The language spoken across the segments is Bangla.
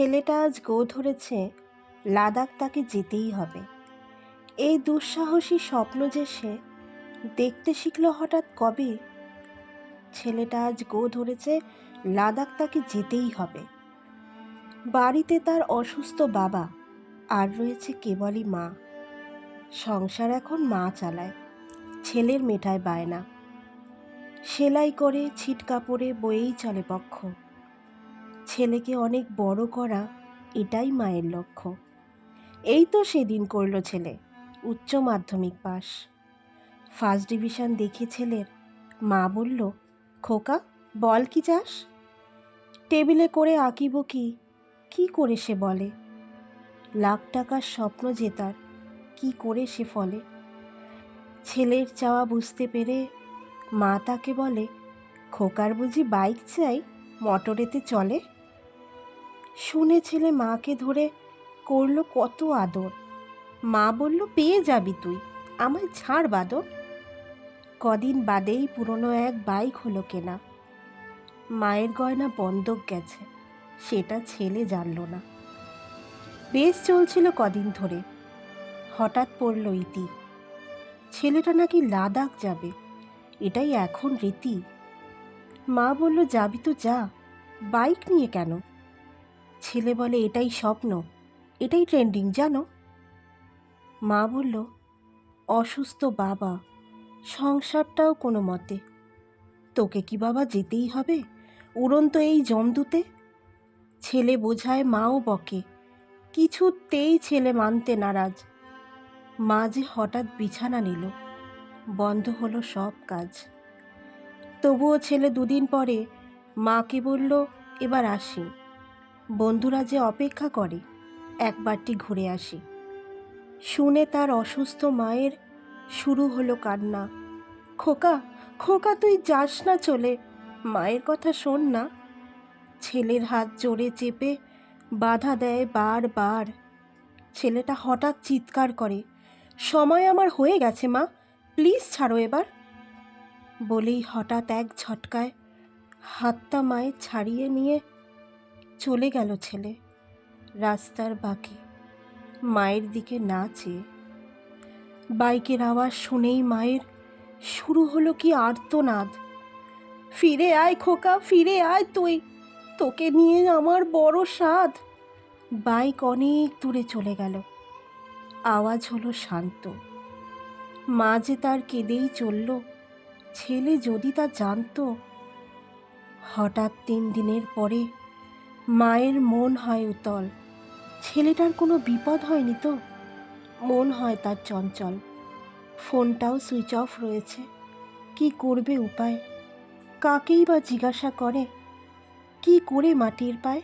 ছেলেটা আজ গো ধরেছে, লাদাখ তাকে যেতেই হবে। এই দুঃসাহসী স্বপ্ন যে সে দেখতে শিখল হঠাৎ কবে? ছেলেটা আজ গো ধরেছে, লাদাখ তাকে যেতেই হবে। বাড়িতে তার অসুস্থ বাবা, আর রয়েছে কেবলই মা। সংসার এখন মা চালায়, ছেলের মেটায় বায়না। সেলাই করে ছিট কাপড়ে বয়েই চলে পক্ষ। ছেলেকে অনেক বড় করা, এটাই মায়ের লক্ষ্য। এই তো সেদিন করল ছেলে উচ্চ মাধ্যমিক পাস। ফার্স্ট ডিভিশন দেখে ছেলের মা বলল, খোকা বল কি চাস? টেবিলে করে আঁকিব কি করে সে বলে? লাখ টাকার স্বপ্ন জেতার কি করে সে ফলে? ছেলের চাওয়া বুঝতে পেরে মা তাকে বলে, খোকার বুঝি বাইক চাই, মোটরেতে চলে? শুনে ছেলে মাকে ধরে করল কত আদর। মা বলল, পেয়ে যাবি তুই, আমায় ছাড় বাদর। কদিন বাদেই পুরনো এক বাইক হলো কেনা। মায়ের গয়না বন্ধক গেছে, সেটা ছেলে জানল না। বেশ চলছিল কদিন ধরে, হঠাৎ পড়ল ইতি। ছেলেটা নাকি লাদাখ যাবে, এটাই এখন রীতি। মা বলল, যাবি তো যা, বাইক নিয়ে কেন? ছেলে বলে, এটাই স্বপ্ন, এটাই ট্রেন্ডিং জানো। মা বলল, অসুস্থ বাবা, সংসারটাও কোনো মতে। তোকে কি বাবা যেতেই হবে উড়ন্ত এই জমদূতে? ছেলে বোঝায়, মাও বকে, কিছুতেই ছেলে মানতে নারাজ। মা যে হঠাৎ বিছানা নিল, বন্ধ হলো সব কাজ। তবুও ছেলে দুদিন পরে মাকে বলল, এবার আসি, বন্ধুরা যে অপেক্ষা করে, একবারটি ঘুরে আসি। শুনে তার অসুস্থ মায়ের শুরু হলো কান্না। খোকা খোকা তুই যাস না চলে, মায়ের কথা শোন না। ছেলের হাত জোরে চেপে বাধা দেয় বারবার। ছেলেটা হঠাৎ চিৎকার করে, সময় আমার হয়ে গেছে মা, প্লিজ ছাড়ো এবার। বলেই হঠাৎ এক ঝটকায় হাতটা মায়ের ছাড়িয়ে নিয়ে চলে গেল ছেলে রাস্তার বাঁকে, মায়ের দিকে না চেয়ে। বাইকের আওয়াজ শুনেই মায়ের শুরু হলো কি আর্তনাদ। ফিরে আয় খোকা, ফিরে আয় তুই, তোকে নিয়ে আমার বড় সাধ। বাইক অনেক দূরে চলে গেল, আওয়াজ হলো শান্ত। মা যে তার কেঁদেই চলল, ছেলে যদি তা জানতো। হঠাৎ 3 দিনের পরে মায়ের মন হয় উতল। ছেলেটার কোনো বিপদ হয়নি তো? মন হয় তার চঞ্চল। ফোনটাও সুইচ অফ রয়েছে, কি করবে উপায়? কাকেই বা জিজ্ঞাসা করে, কি করে মাটির পায়?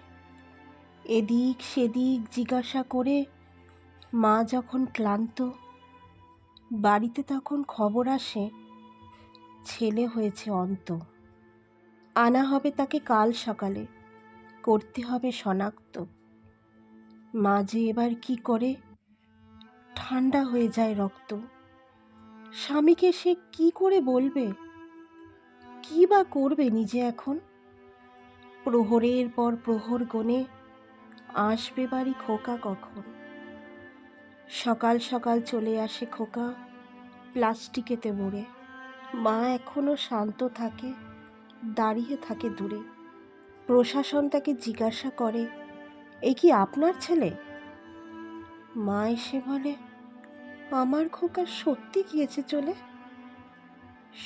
এদিক সেদিক জিজ্ঞাসা করে মা যখন ক্লান্ত, বাড়িতে তখন খবর আসে, ছেলে হয়েছে অন্ত। আনা হবে তাকে কাল সকালে, করতে হবে শনাক্ত। মা যে এবার কি করে, ঠান্ডা হয়ে যায় রক্ত। স্বামীকে সে কি করে বলবে, কি বা করবে নিজে এখন? প্রহরের পর প্রহর গণে আসবে বাড়ি খোকা কখন? সকাল সকাল চলে আসে খোকা প্লাস্টিকেতে মুড়ে। মা এখনো শান্ত থাকে, দাঁড়িয়ে থাকে দূরে। প্রশাসন তাকে জিজ্ঞাসা করে, এ কি আপনার ছেলে? মা এসে বলে, আমার খোকা সত্যি গিয়েছে চলে।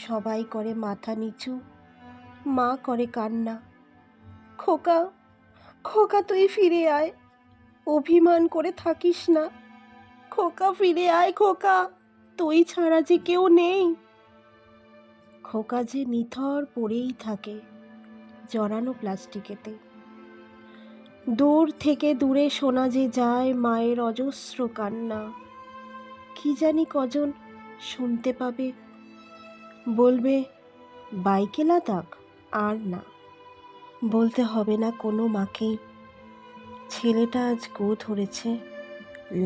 সবাই করে মাথা নিচু, মা করে কান্না। খোকা খোকা তুই ফিরে আয়, অভিমান করে থাকিস না। খোকা ফিরে আয় খোকা, তুই ছাড়া যে কেউ নেই। খোকা যে নিথর পড়েই থাকে জড়ানো প্লাস্টিকেতে। দূর থেকে দূরে শোনা যে যায় মায়ের অজস্র কান্না। কি জানি কজন শুনতে পাবে, বলবে বাইকে লাদাখ আর না। বলতে হবে না কোনো মাকেই, ছেলেটা আজ গো ধরেছে,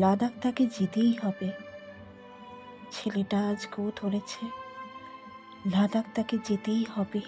লাদাখ তাকে যেতেই হবে। ছেলেটা আজ গো ধরেছে, লাদাখ তাকে যেতেই হবে।